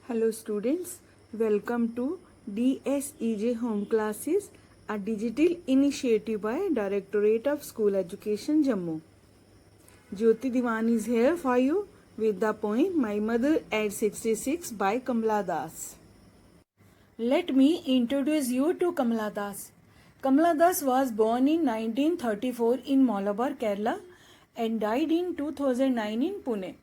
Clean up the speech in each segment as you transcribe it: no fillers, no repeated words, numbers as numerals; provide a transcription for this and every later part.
Hello students, welcome to DSEJ Home Classes, a digital initiative by Directorate of School Education Jammu. Jyoti Diwan is here for you with the poem My Mother at 66 by Kamala Das. Let me introduce you to Kamala Das. Kamala Das was born in 1934 in Malabar, Kerala and died in 2009 in Pune.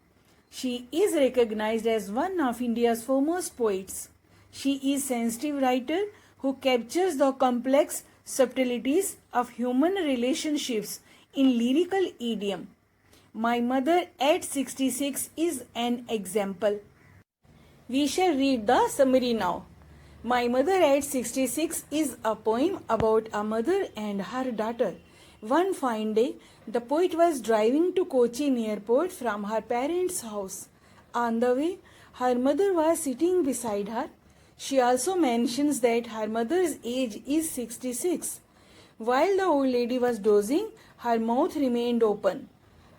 She is recognized as one of India's foremost poets. She is a sensitive writer who captures the complex subtleties of human relationships in lyrical idiom. My Mother at 66 is an example. We shall read the summary now. My Mother at 66 is a poem about a mother and her daughter. One fine day, the poet was driving to Cochin airport from her parents' house. On the way, her mother was sitting beside her. She also mentions that her mother's age is 66. While the old lady was dozing, her mouth remained open.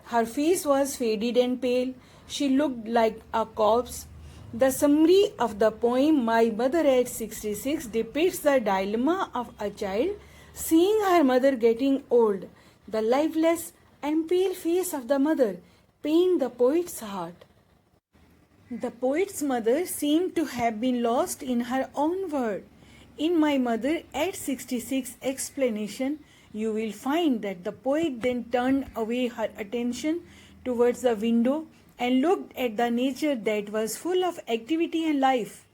Her face was faded and pale. She looked like a corpse. The summary of the poem My Mother at 66 depicts the dilemma of a child seeing her mother getting old. The lifeless and pale face of the mother pained the poet's heart. The poet's mother seemed to have been lost in her own world. In My Mother at 66 explanation, you will find that the poet then turned away her attention towards the window and looked at the nature that was full of activity and life.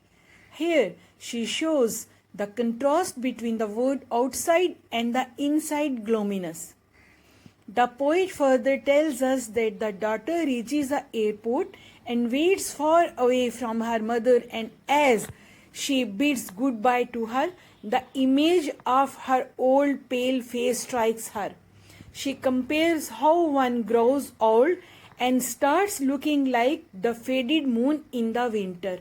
Here she shows the contrast between the world outside and the inside gloominess. The poet further tells us that the daughter reaches the airport and waits far away from her mother, and as she bids goodbye to her, the image of her old pale face strikes her. She compares how one grows old and starts looking like the faded moon in the winter.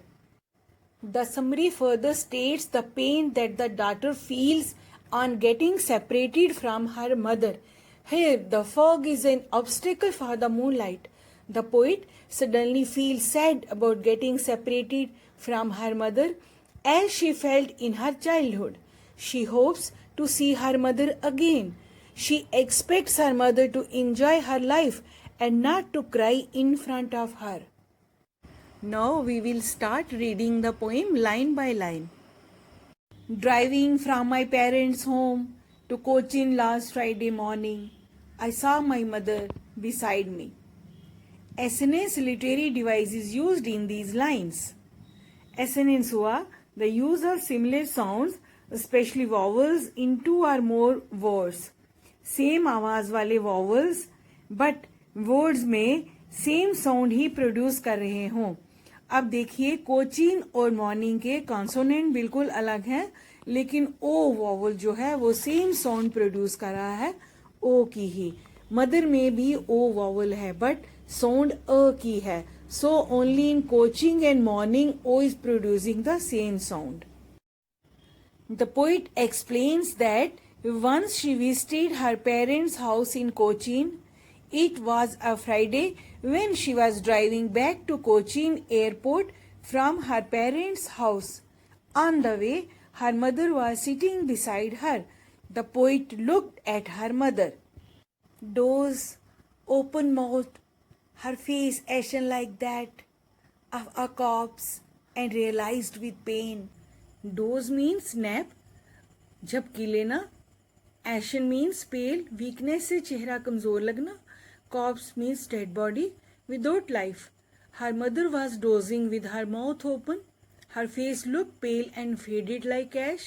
The summary further states the pain that the daughter feels on getting separated from her mother. Here, the fog is an obstacle for the moonlight. The poet suddenly feels sad about getting separated from her mother as she felt in her childhood. She hopes to see her mother again. She expects her mother to enjoy her life and not to cry in front of her. Now we will start reading the poem line by line. Driving from my parents' home to Cochin last Friday morning, I saw my mother beside me. Assonance literary device is used in these lines. Assonance हुआ the use of similar sounds, especially vowels, in two or more words. Same आवाज वाले vowels, but words में same sound ही produce कर रहे हों. अब देखिए कोचिन और मॉर्निंग के कॉन्सोनेंट बिल्कुल अलग हैं, लेकिन ओ वॉवल जो है वो सेम साउंड प्रोड्यूस कर रहा है ओ की ही. मदर में भी ओ वॉवल है बट साउंड अ की है. So only in coaching and morning O is producing the same sound. The poet explains that once she visited her parents' house in Cochin. It was a Friday when she was driving back to Cochin airport from her parents' house. On the way, her mother was sitting beside her. The poet looked at her mother. Doze, open mouth, her face ashen like that of a corpse, and realized with pain. Doze means nap, झपकी लेना. Ashen means pale, weakness से चेहरा कमजोर लगना. Corpse means dead body without life. Her mother was dozing with her mouth open. Her face looked pale and faded like ash.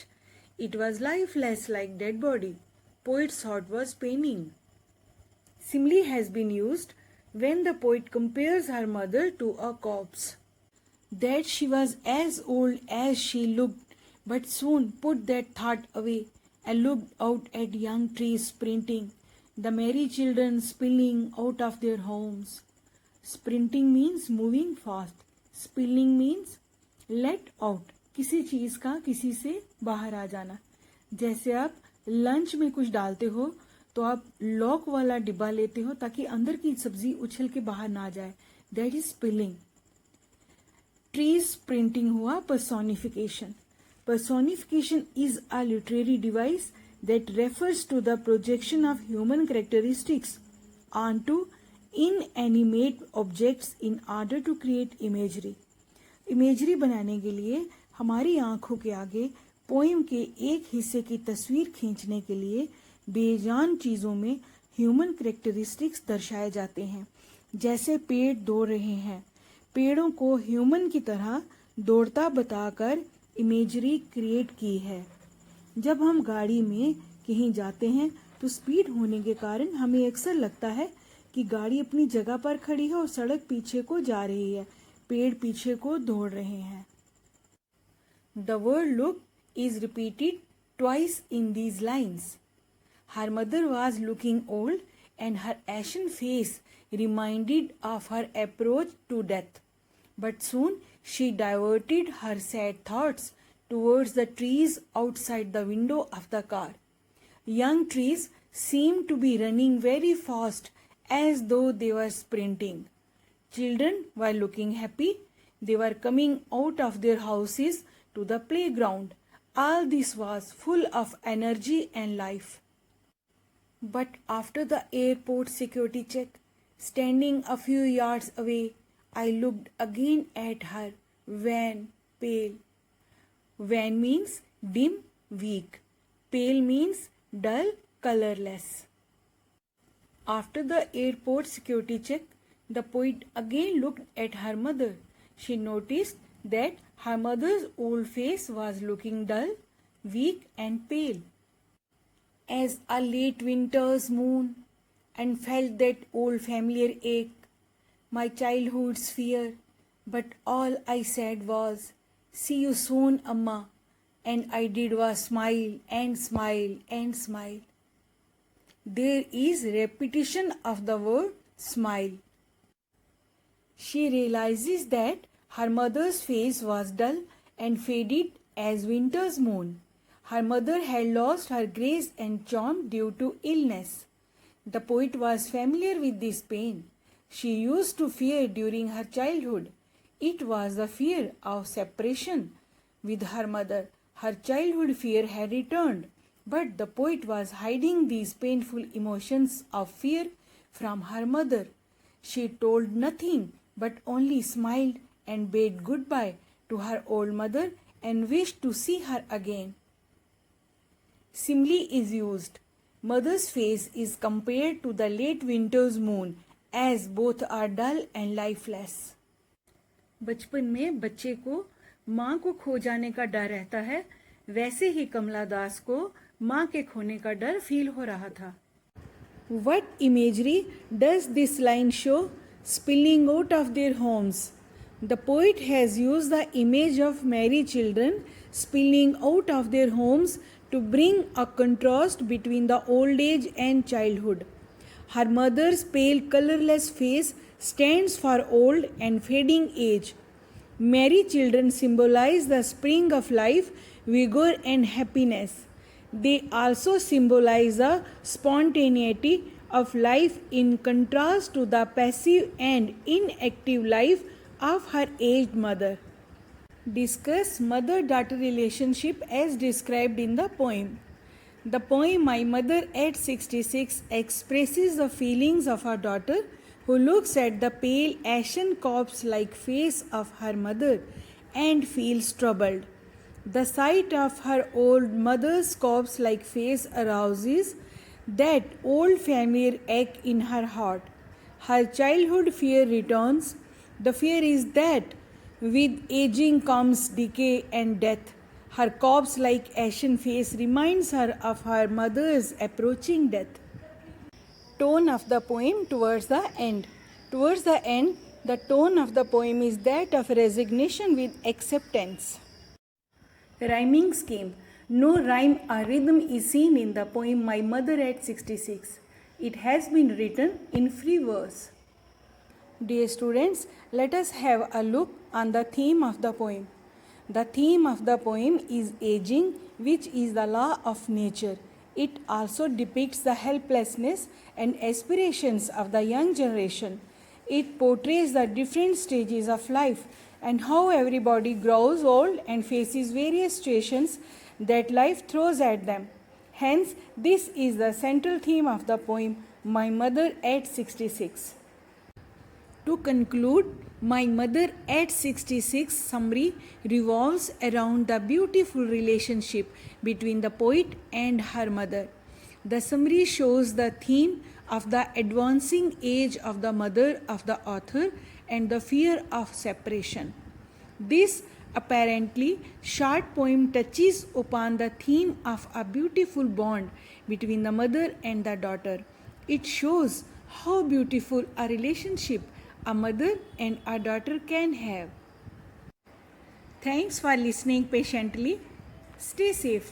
It was lifeless like dead body. Poet's heart was paining. Simile has been used when the poet compares her mother to a corpse. That she was as old as she looked, but soon put that thought away and looked out at young trees sprinting, the merry children spilling out of their homes. Sprinting means moving fast. Spilling means let out. किसी चीज का किसी से बाहर आ जाना. जैसे आप lunch में कुछ डालते हो तो आप लॉक वाला डिब्बा लेते हो ताकि अंदर की सब्जी उछल के बाहर ना जाए. That is spilling. Trees printing हुआ personification. Personification is a literary device that refers to the projection of human characteristics onto inanimate objects in order to create imagery. Imagery बनाने के लिए हमारी आंखों के आगे पोएम के एक हिस्से की तस्वीर खींचने के लिए बेजान चीज़ों में ह्यूमन कैरेक्टरिस्टिक्स दर्शाए जाते हैं. जैसे पेड़ दौड़ रहे हैं, पेड़ों को ह्यूमन की तरह दौड़ता बताकर इमेजरी क्रिएट की है. जब हम गाड़ी में कहीं जाते हैं तो स्पीड होने के कारण हमें अक्सर लगता है कि गाड़ी अपनी जगह पर खड़ी है और सड़क पीछे को जा रही है, पेड़ पीछे को दौड़ रहे हैं. The word look is repeated twice in these lines. Her mother was looking old and her ashen face reminded of her approach to death. But soon she diverted her sad thoughts towards the trees outside the window of the car. Young trees seemed to be running very fast as though they were sprinting. Children were looking happy. They were coming out of their houses to the playground. All this was full of energy and life. But after the airport security check, standing a few yards away, I looked again at her, wan, pale. Wan means dim, weak. Pale means dull, colorless. After the airport security check, the poet again looked at her mother. She noticed that her mother's old face was looking dull, weak and pale as a late winter's moon, and felt that old familiar ache, my childhood's fear. But all I said was, "See you soon, Amma," and I did was smile and smile and smile. There is repetition of the word smile. She realizes that her mother's face was dull and faded as winter's moon. Her mother had lost her grace and charm due to illness. The poet was familiar with this pain. She used to fear during her childhood. It was the fear of separation with her mother. Her childhood fear had returned, but the poet was hiding these painful emotions of fear from her mother. She told nothing but only smiled and bade goodbye to her old mother and wished to see her again. Simile is used. Mother's face is compared to the late winter's moon, as both are dull and lifeless. बचपन में बच्चे को माँ को खो जाने का डर रहता है, वैसे ही कमला दास को माँ के खोने का डर फील हो रहा था. What imagery does this line show? Spilling out of their homes. The poet has used the image of merry children spilling out of their homes to bring a contrast between the old age and childhood. Her mother's pale, colorless face stands for old and fading age. Merry children symbolize the spring of life, vigor, and happiness. They also symbolize the spontaneity of life in contrast to the passive and inactive life of her aged mother. Discuss mother-daughter relationship as described in the poem. The poem My Mother at 66 expresses the feelings of her daughter who looks at the pale ashen corpse-like face of her mother and feels troubled. The sight of her old mother's corpse-like face arouses that old familiar ache in her heart. Her childhood fear returns. The fear is that with aging comes decay and death. Her corpse-like ashen face reminds her of her mother's approaching death. Tone of the poem towards the end. Towards the end, the tone of the poem is that of resignation with acceptance. Rhyming scheme. No rhyme or rhythm is seen in the poem My Mother at 66. It has been written in free verse. Dear students, let us have a look on the theme of the poem. The theme of the poem is aging, which is the law of nature. It also depicts the helplessness and aspirations of the young generation. It portrays the different stages of life and how everybody grows old and faces various situations that life throws at them. Hence, this is the central theme of the poem My Mother at 66. To conclude, My Mother at 66 summary revolves around the beautiful relationship between the poet and her mother. The summary shows the theme of the advancing age of the mother of the author and the fear of separation. This apparently short poem touches upon the theme of a beautiful bond between the mother and the daughter. It shows how beautiful a relationship a mother and a daughter can have. Thanks for listening patiently. Stay safe.